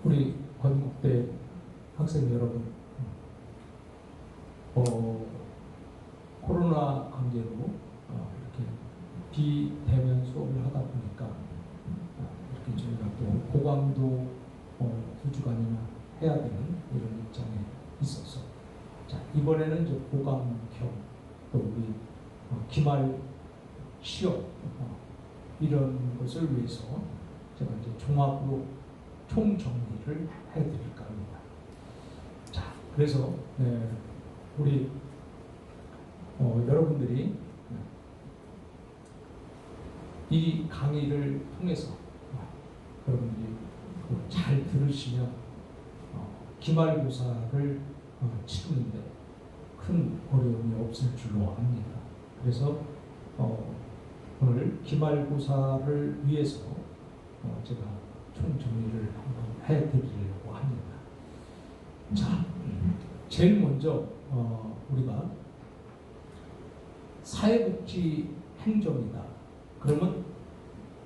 우리 건국대 학생 여러분, 코로나 관계로 이렇게 비대면 수업을 하다 보니까 이렇게 저희가 또 고강도 2주간이나 해야 되는 이런 입장에 있어서, 자, 이번에는 이제 고강형 또 우리 기말 시험 이런 것을 위해서 제가 이제 종합으로 총정리를 해드릴까 합니다. 자, 그래서 우리 여러분들이 이 강의를 통해서 여러분들이 잘 들으시면 기말고사를 치르는데 큰 어려움이 없을 줄로 압니다. 그래서 오늘 기말고사를 위해서 제가 총정리를 한번 해드리려고 합니다. 자, 제일 먼저 우리가 사회복지 행정이다. 그러면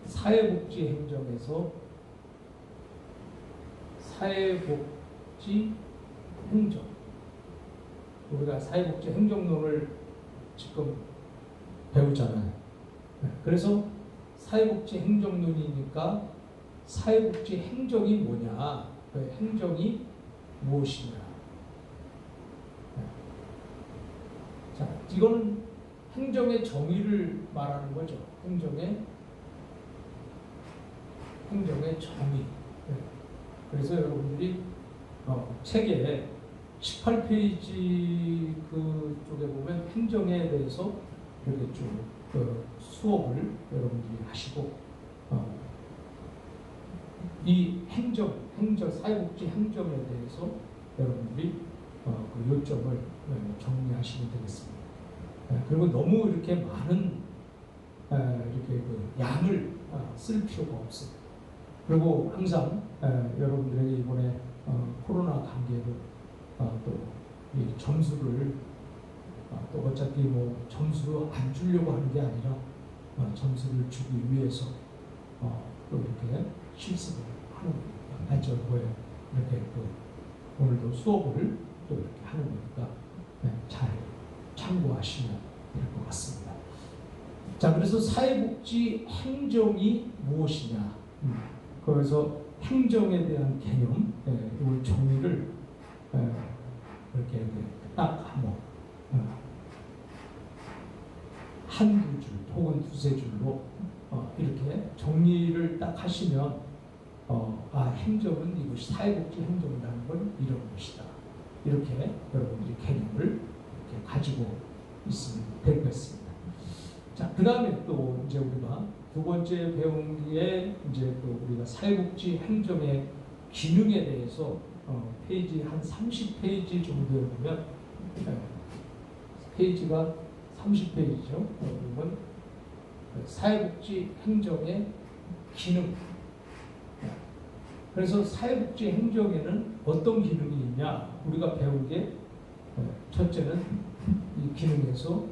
사회복지 행정에서 사회복지 행정, 우리가 사회복지 행정론을 지금 배우잖아요. 그래서 사회복지 행정론이니까 사회복지 행정이 뭐냐, 그 행정이 무엇이냐. 자, 이거는 행정의 정의를 말하는 거죠. 행정의 정의. 그래서 여러분들이 책에 18페이지 그 쪽에 보면 행정에 대해서 이렇게 쭉 수업을 여러분들이 하시고, 이 사회복지 행정에 대해서 여러분들이 그 요점을 정리하시면 되겠습니다. 그리고 너무 이렇게 많은 이렇게 그 양을 쓸 필요가 없어요. 그리고 항상 여러분들에게 이번에 코로나 관계로 또 이 점수를 또 어차피 뭐 점수 안 주려고 하는 게 아니라 점수를 주기 위해서 또 이렇게 실습을 하는 거예요. 이렇게 오늘도 수업을 또 이렇게 하는 거니까 잘 참고하시면 될 것 같습니다. 자, 그래서 사회복지 행정이 무엇이냐, 그래서 행정에 대한 개념, 이걸 정의를 이렇게 딱 한번 한두 줄 혹은 두세 줄로 이렇게 정리를 딱 하시면 행정은 이것이 사회복지 행정이라는 건 이런 것이다. 이렇게 여러분들이 개념을 이렇게 가지고 있으면 되겠습니다. 자, 그 다음에 또 이제 우리가 두 번째 배운 게 이제 또 우리가 사회복지 행정의 기능에 대해서 페이지 한 30페이지 정도에 보면 페이지가 30페이지죠. 그러면 사회복지 행정의 기능. 그래서 사회복지 행정에는 어떤 기능이 있냐? 우리가 배운 게 첫째는 이 기능에서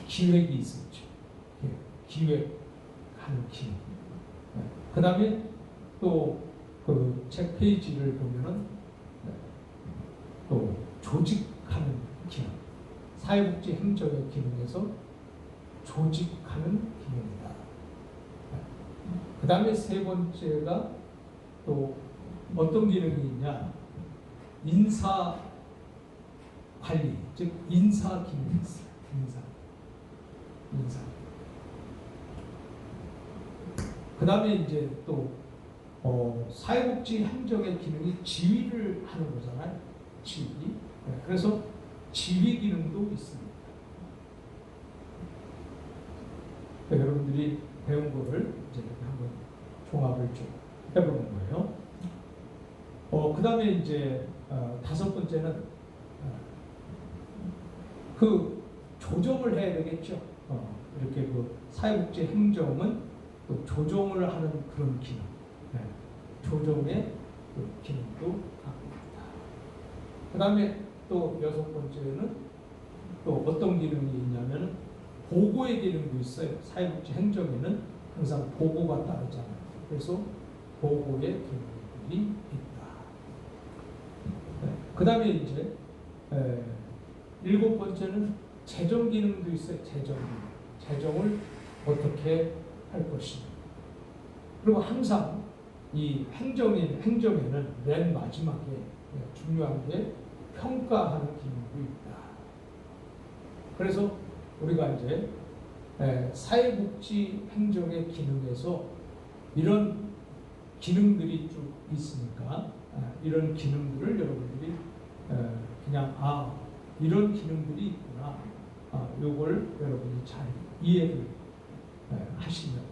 기획이 있었죠. 기획하는 기능. 그 다음에 또 그 책 페이지를 보면은 또 조직하는 기능. 사회복지 행정의 기능에서 조직하는 기능이다. 그 다음에 세 번째가 또 어떤 기능이 있냐? 인사 관리, 즉 인사 기능이 있어요. 인사. 그 다음에 이제 또 사회복지 행정의 기능이 지휘를 하는 거잖아요. 지휘. 그래서 지휘 기능도 있습니다. 여러분들이 배운 거를 이제 한번 종합을 좀 해보는 거예요. 그 다음에 이제 다섯 번째는 그 조정을 해야 되겠죠. 이렇게 그 사회복지 행정은 또 조정을 하는 그런 기능, 조정의 그 기능도 갖고 있다. 그 다음에 또 여섯 번째는 또 어떤 기능이 있냐면 보고의 기능도 있어요. 사회복지 행정에는 항상 보고가 따르잖아요. 그래서 보고의 기능들이 다음에 이제 일곱 번째는 재정 기능도 있어요. 재정 기능. 재정을 어떻게 할 것인가. 그리고 항상 이 행정에는 맨 마지막에 중요한 게 평가하는 기능도 있다. 그래서 우리가 이제 사회복지 행정의 기능에서 이런 기능들이 쭉 있으니까 이런 기능들을 여러분들이 그냥 이런 기능들이 있구나. 요걸 여러분이 잘 이해를 하시면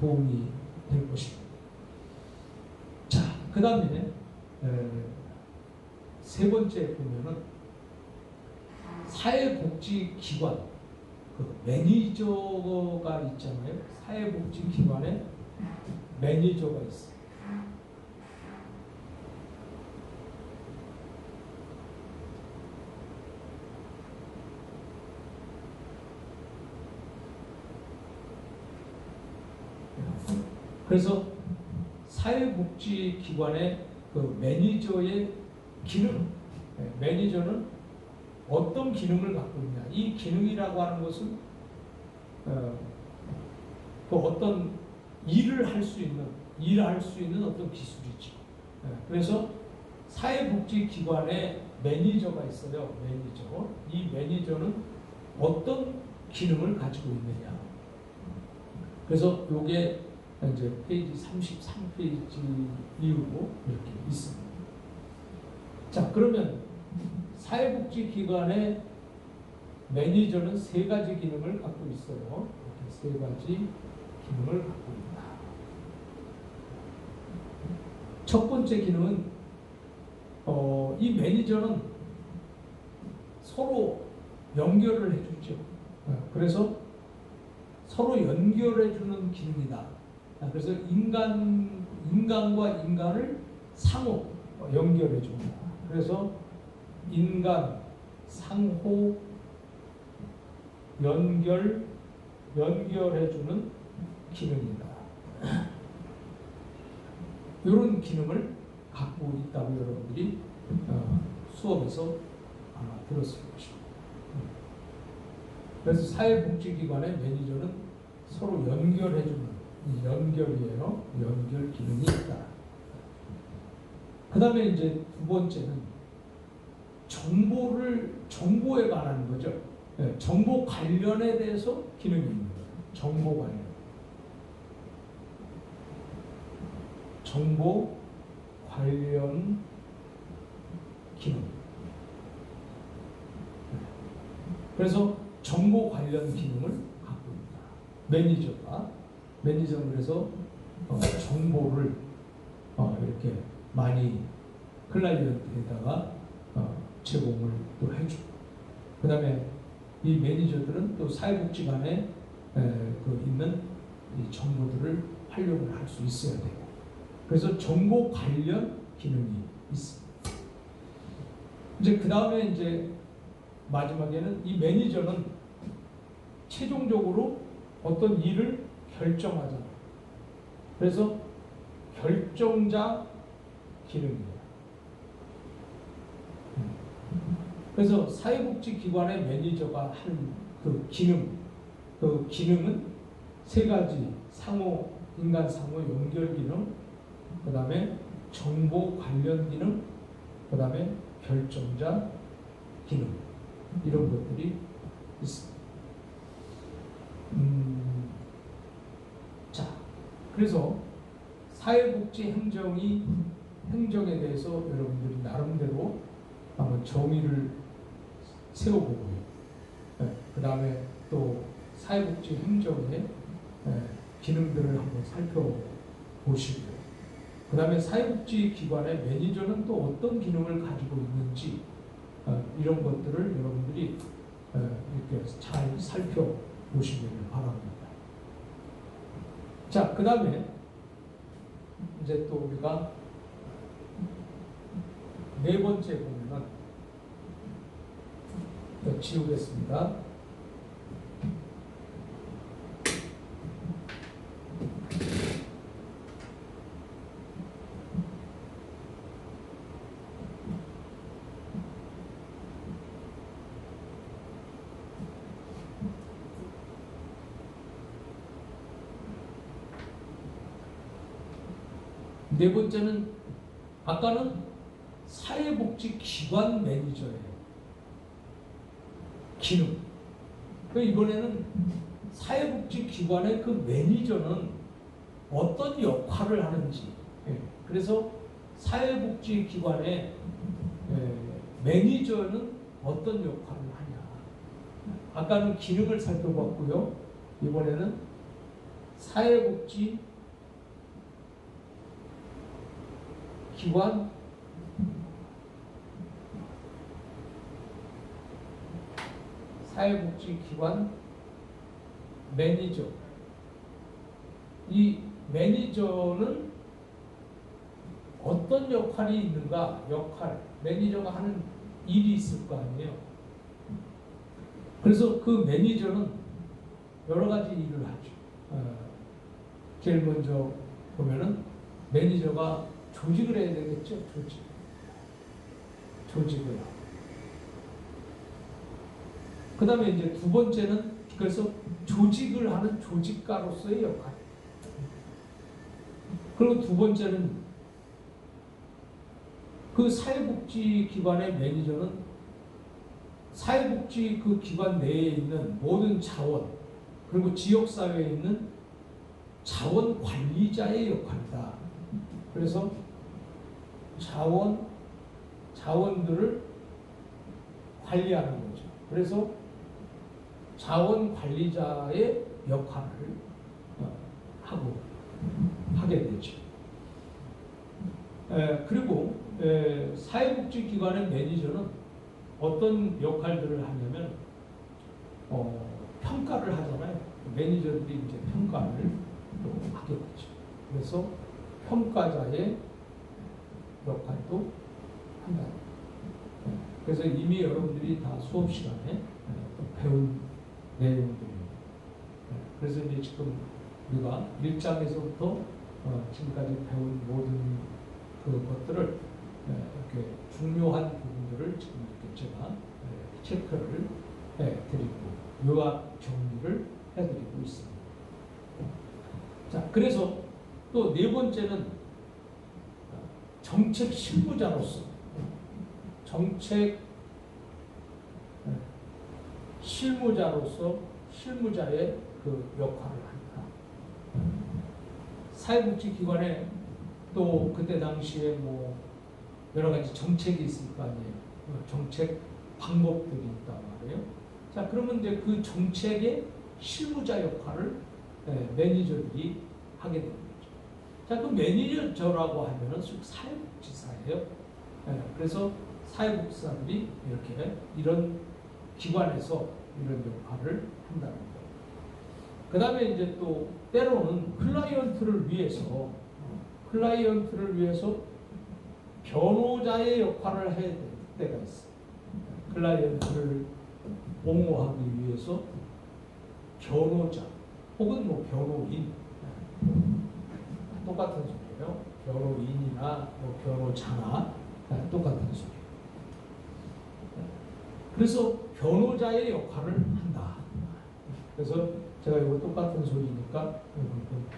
도움이 될 것입니다. 자, 그 다음에 세 번째 보면은 사회복지기관 그 매니저가 있잖아요. 사회복지기관에 매니저가 있어요. 그래서 사회복지기관의 그 매니저의 기능, 매니저는 어떤 기능을 갖고 있냐. 이 기능이라고 하는 것은 그 어떤 일을 할 수 있는 어떤 기술이죠. 그래서 사회복지기관에 매니저가 있어요. 매니저. 이 매니저는 어떤 기능을 가지고 있느냐. 그래서 이게 이제 페이지 33페이지 이후로 이렇게 있습니다. 자, 그러면 사회복지기관의 매니저는 세 가지 기능을 갖고 있어요. 이렇게 세 가지 기능을 갖고 있다. 첫 번째 기능은 이 매니저는 서로 연결을 해주죠. 그래서 서로 연결해주는 기능이다. 그래서 인간과 인간을 상호 연결해줍니다. 그래서 인간 상호 연결해주는 기능이다. 이런 기능을 갖고 있다고 여러분들이 수업에서 아마 들었을 것입니다. 그래서 사회복지기관의 매니저는 서로 연결해주는 연결이에요. 연결 기능이 있다. 그 다음에 이제 두 번째는 정보에 관한 거죠. 정보 관련에 대해서 기능이 있는 거예요. 정보 관련. 정보 관련 기능. 그래서 정보 관련 기능을 갖고 있다. 매니저는 그래서 정보를 이렇게 많이 클라이언트에다가 제공을 또 해주고, 그 다음에 이 매니저들은 또 사회복지관에 있는 이 정보들을 활용을 할 수 있어야 되고, 그래서 정보 관련 기능이 있습니다. 이제 그 다음에 이제 마지막에는 이 매니저는 최종적으로 어떤 일을 결정하잖아요. 그래서 결정자 기능이에요. 그래서 사회복지기관의 매니저가 하는 그 기능은 세 가지: 인간 상호 연결 기능, 그 다음에 정보 관련 기능, 그 다음에 결정자 기능, 이런 것들이 있습니다. 자, 그래서 사회복지 행정에 대해서 여러분들이 나름대로 한번 정의를 세워보고요. 그 다음에 또 사회복지 행정의 기능들을 한번 살펴보시고요. 그 다음에 사회복지기관의 매니저는 또 어떤 기능을 가지고 있는지 이런 것들을 여러분들이 이렇게 잘 살펴보시기를 바랍니다. 자, 그 다음에 이제 또 우리가 네 번째 보면은 지우겠습니다. 네 번째는 아까는 사회복지기관 매니저예요. 기능. 이번에는 사회복지기관의 그 매니저는 어떤 역할을 하는지. 그래서 사회복지기관의 매니저는 어떤 역할을 하냐. 아까는 기능을 살펴봤고요. 이번에는 사회복지기관 매니저. 이 매니저는 어떤 역할이 있는가? 매니저가 하는 일이 있을 거 아니에요. 그래서 그 매니저는 여러 가지 일을 하죠. 제일 먼저 보면은 매니저가 조직을 해야 되겠죠. 조직을. 그 다음에 이제 두 번째는 그래서 조직을 하는 조직가로서의 역할. 그리고 두 번째는 그 사회복지기관의 매니저는 사회복지 그 기관 내에 있는 모든 자원, 그리고 지역사회에 있는 자원 관리자의 역할이다. 그래서 자원들을 관리하는 거죠. 그래서 자원 관리자의 역할을 하게 되죠. 그리고 사회복지기관의 매니저는 어떤 역할들을 하냐면 평가를 하잖아요. 매니저들이 이제 평가를 또 하게 되죠. 그래서 평가자의 역할도 한다. 그래서 이미 여러분들이 다 수업 시간에 배운 내용들입니다. 그래서 이제 지금 우리가 1장에서부터 지금까지 배운 모든 그것들을 이렇게 중요한 부분들을 지금 이렇게 제가 체크를 해드리고 요약 정리를 해드리고 있습니다. 자, 그래서 또 네 번째는 정책 실무자로서 실무자의 그 역할을 합니다. 사회복지기관에 또 그때 당시에 뭐 여러 가지 정책이 있을 거 아니에요. 정책 방법들이 있단 말이에요. 자, 그러면 이제 그 정책의 실무자 역할을 매니저들이 하게 되는 거죠. 자, 그 매니저라고 하면은 사회복지사예요. 그래서 사회복지사들이 이렇게 이런 기관에서 이런 역할을 한다는 거예요. 그 다음에 이제 또 때로는 클라이언트를 위해서 변호자의 역할을 해야 될 때가 있어요. 클라이언트를 옹호하기 위해서 변호자 혹은 뭐 변호인 똑같은 소리예요. 변호인이나 뭐 변호자나 똑같은 소리예요. 그래서 변호자의 역할을 한다. 그래서 제가 이거 똑같은 소리니까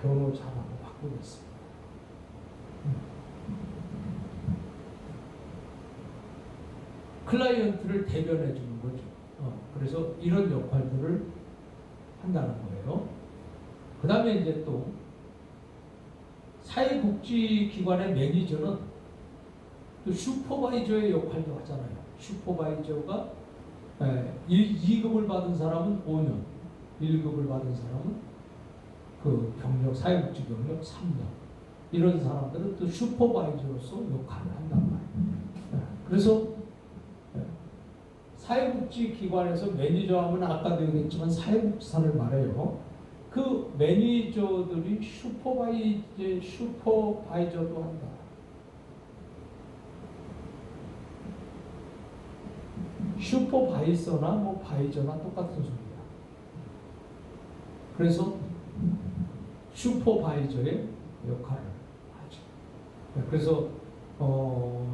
변호자라고 바꾸겠습니다. 클라이언트를 대변해 주는 거죠. 그래서 이런 역할들을 한다는 거예요. 그 다음에 이제 또 사회복지기관의 매니저는 또 슈퍼바이저의 역할도 하잖아요. 슈퍼바이저가 2급을 받은 사람은 5년, 1급을 받은 사람은 그 사회복지 경력 3년. 이런 사람들은 또 슈퍼바이저로서 역할을 한단 말이에요. 그래서 사회복지기관에서 매니저 하면 아까도 얘기했지만 사회복지사를 말해요. 그 매니저들이 슈퍼바이저도 한다. 슈퍼바이저나 뭐 바이저나 똑같은 소리야. 그래서 슈퍼바이저의 역할을 하죠. 그래서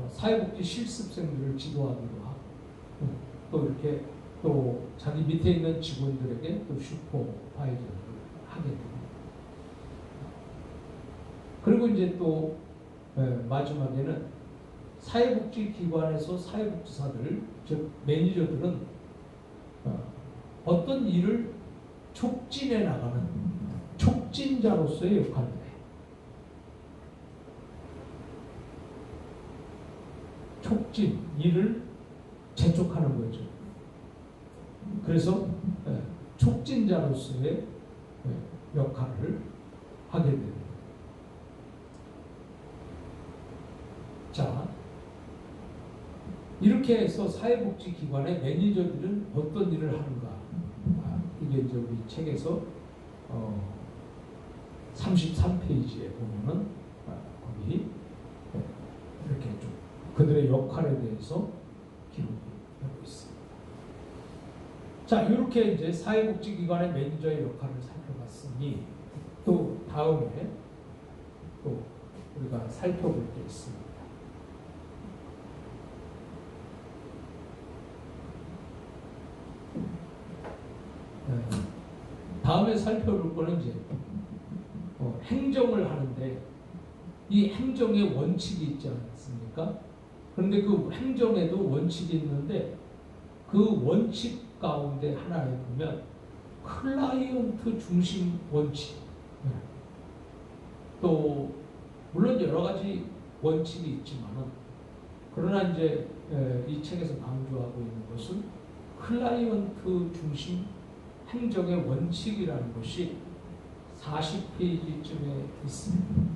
사회복지 실습생들을 지도하기도 하고 또 이렇게 또 자기 밑에 있는 직원들에게 또 슈퍼바이저를 하게 됩니다. 그리고 이제 또 마지막에는 사회복지기관에서 사회복지사들, 즉 매니저들은 어떤 일을 촉진해 나가는 촉진자로서의 역할을 해요. 촉진, 일을 재촉하는 거죠. 그래서 촉진자로서의 역할을 하게 됩니다. 자, 이렇게 해서 사회복지기관의 매니저들은 어떤 일을 하는가? 이게 이제 우리 책에서 33페이지에 보면은 거기 이렇게 좀 그들의 역할에 대해서 기록이 되고 있습니다. 자, 이렇게 이제 사회복지기관의 매니저의 역할을 살펴봤으니 또 다음에 또 우리가 살펴볼 게 있습니다. 다음에 살펴볼 거는 이제 행정을 하는데 이 행정의 원칙이 있지 않습니까? 그런데 그 행정에도 원칙이 있는데 그 원칙 가운데 하나에 보면 클라이언트 중심 원칙, 또 물론 여러 가지 원칙이 있지만은 그러나 이제 이 책에서 강조하고 있는 것은 클라이언트 중심 행정의 원칙이라는 것이 40페이지쯤에 있습니다.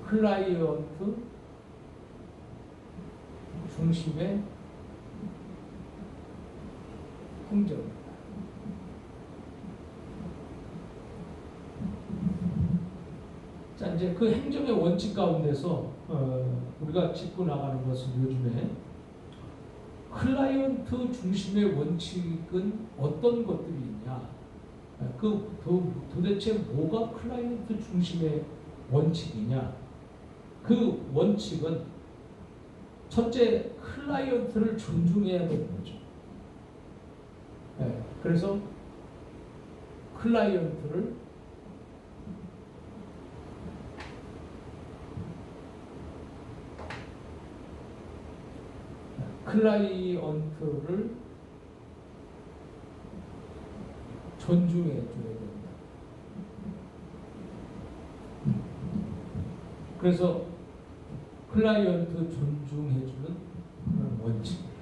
클라이언트 중심의 행정입니다. 자, 이제 그 행정의 원칙 가운데서 우리가 짚고 나가는 것은 요즘에 클라이언트 중심의 원칙은 어떤 것들이 있냐? 도대체 뭐가 클라이언트 중심의 원칙이냐? 그 원칙은 첫째, 클라이언트를 존중해야 되는 거죠. 그래서 클라이언트를 존중해 줘야 된다. 그래서 클라이언트 존중해 주는 그런 원칙이에요.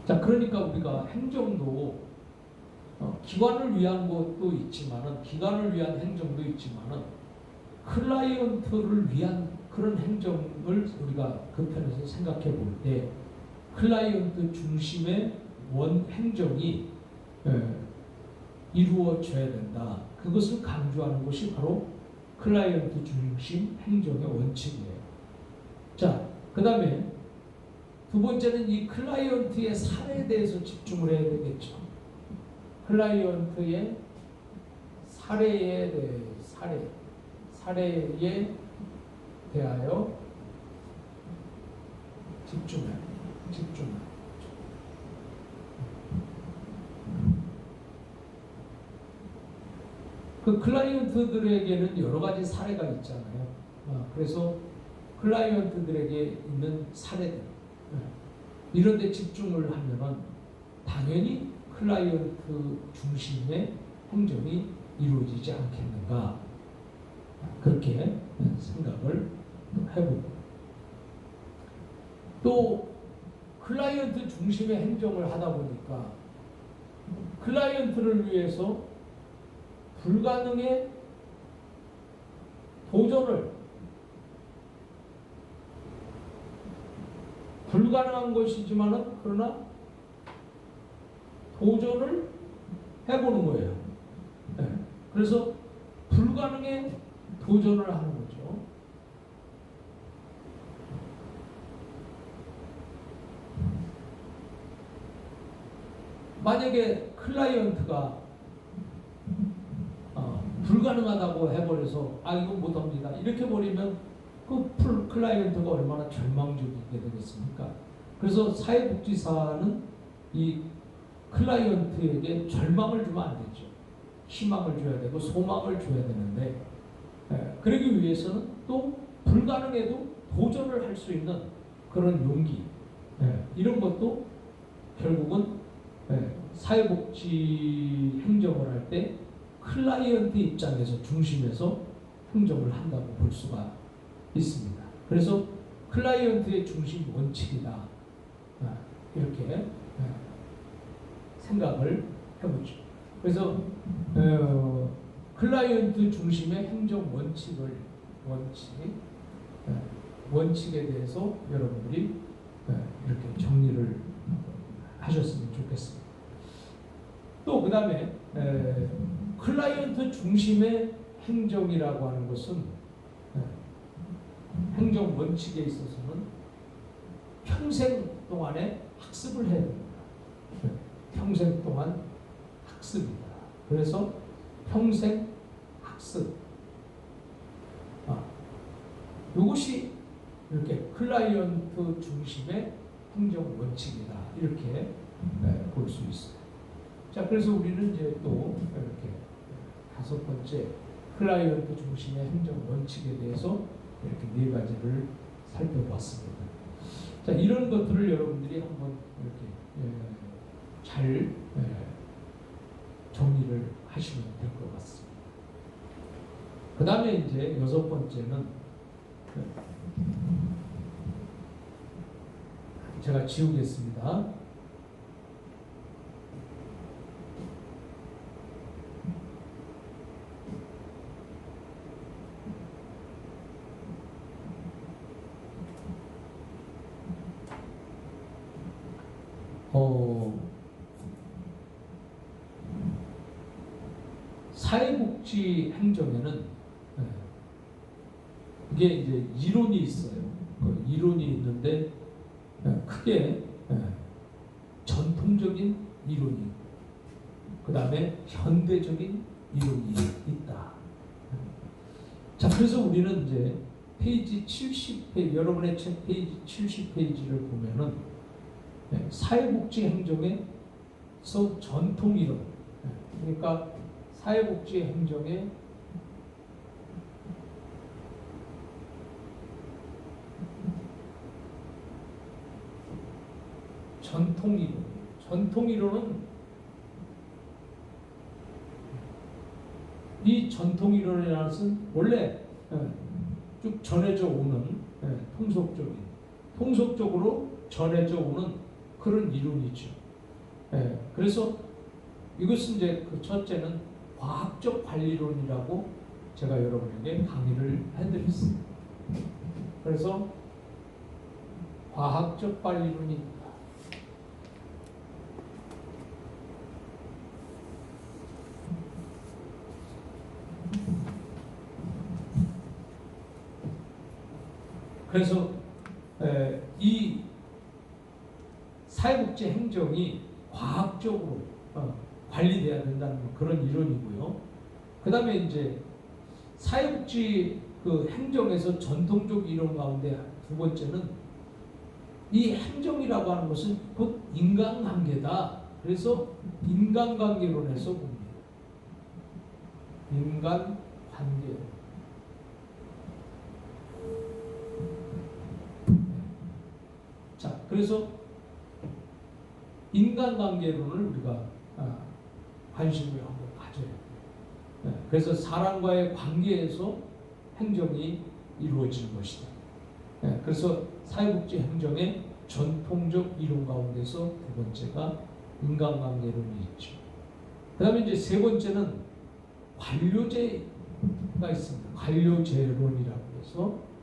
자, 그러니까 우리가 행정도 기관을 위한 것도 있지만은, 기관을 위한 행정도 있지만은 클라이언트를 위한 그런 행정을 우리가 그 편에서 생각해 볼 때 클라이언트 중심의 행정이 이루어져야 된다. 그것을 강조하는 것이 바로 클라이언트 중심 행정의 원칙이에요. 자, 그 다음에 두 번째는 이 클라이언트의 사례에 대해서 집중을 해야 되겠죠. 클라이언트의 사례에 대하여 집중해야. 그 클라이언트들에게는 여러 가지 사례가 있잖아요. 그래서 클라이언트들에게 있는 사례들, 이런 데 집중을 하면은 당연히 클라이언트 중심의 행정이 이루어지지 않겠는가, 그렇게 생각을 해보고, 또 클라이언트 중심의 행정을 하다 보니까 클라이언트를 위해서 불가능의 도전을, 불가능한 것이지만은 그러나 도전을 해보는 거예요. 그래서 불가능에 도전을 하는 거죠. 만약에 클라이언트가 불가능하다고 해버려서 이건 못합니다, 이렇게 버리면 그 클라이언트가 얼마나 절망적이게 되겠습니까? 그래서 사회복지사는 이 클라이언트에게 절망을 주면 안 되죠. 희망을 줘야 되고 소망을 줘야 되는데 그러기 위해서는 또 불가능해도 도전을 할 수 있는 그런 용기 이런 것도 결국은 사회복지 행정을 할 때 클라이언트 입장에서 중심에서 행정을 한다고 볼 수가 있습니다. 그래서 클라이언트의 중심 원칙이다 이렇게 생각을 해보죠. 그래서 클라이언트 중심의 행정 원칙에 대해서 여러분들이 이렇게 정리를 하셨으면 좋겠습니다. 또 그 다음에 클라이언트 중심의 행정이라고 하는 것은 행정 원칙에 있어서는 평생 동안에 학습을 해야 됩니다. 평생 동안 학습이다. 그래서 평생 학습. 이것이 이렇게 클라이언트 중심의 행정 원칙이다. 이렇게 볼 수 있어요. 자, 그래서 우리는 이제 또 이렇게 5번째 클라이언트 중심의 행정 원칙에 대해서 이렇게 4가지를 살펴봤습니다. 자, 이런 것들을 여러분들이 한번 이렇게 잘 정리를 하시면 될 것 같습니다. 그 다음에 이제 6번째는 제가 지우겠습니다. 사회복지 행정에는 이게 이제 이론이 있어요. 그 이론이 있는데 크게 전통적인 이론이 그 다음에 현대적인 이론이 있다. 자, 그래서 우리는 이제 페이지 70페이지 여러분의 책 페이지 70페이지를 보면은 사회복지 행정에서 전통 이론 그러니까 사회복지 행정의 전통 이론. 전통 이론은 이 전통 이론이라는 것은 원래 쭉 전해져 오는 통속적으로 전해져 오는 그런 이론이죠. 그래서 이것은 이제 그 첫째는 과학적 관리론이라고 제가 여러분에게 강의를 해드렸습니다. 그래서 과학적 관리론이 있다. 그래서 이 사회복지 행정이 과학적으로 관리돼야 된다는 그런 이론이고요. 그 다음에 이제 사회복지 그 행정에서 전통적 이론 가운데 2번째는 이 행정이라고 하는 것은 곧 인간관계다. 그래서 인간관계론에서 봅니다. 인간관계. 자, 그래서 인간관계론을 우리가 관심을 한번 가져야 돼요. 그래서 사람과의 관계에서 행정이 이루어지는 것이다. 그래서 사회복지 행정의 전통적 이론 가운데서 2번째가 인간관계론이 있죠. 그 다음에 이제 3번째는 관료제가 있습니다. 관료제론이라고 해서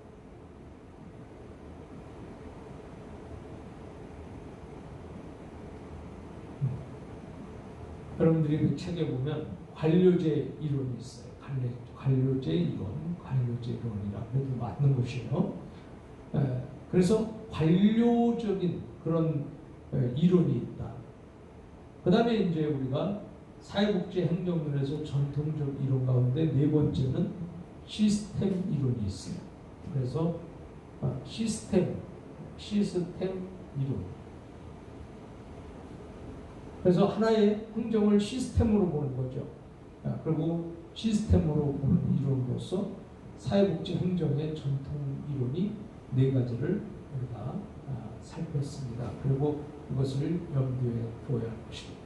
여러분들이 그 책에 보면 관료제 이론이 있어요. 관료제 이론, 관료제론이라고 해도 맞는 것이에요. 그래서 관료적인 그런 이론이 있다. 그 다음에 이제 우리가 사회복지 행정론에서 전통적 이론 가운데 4번째는 시스템 이론이 있어요. 그래서 시스템 이론. 그래서 하나의 행정을 시스템으로 보는 거죠. 그리고 시스템으로 보는 이론으로서 사회복지 행정의 전통 이론이 네 가지를 우리가 살폈습니다. 그리고 이것을 염두에 두어야 할 것입니다.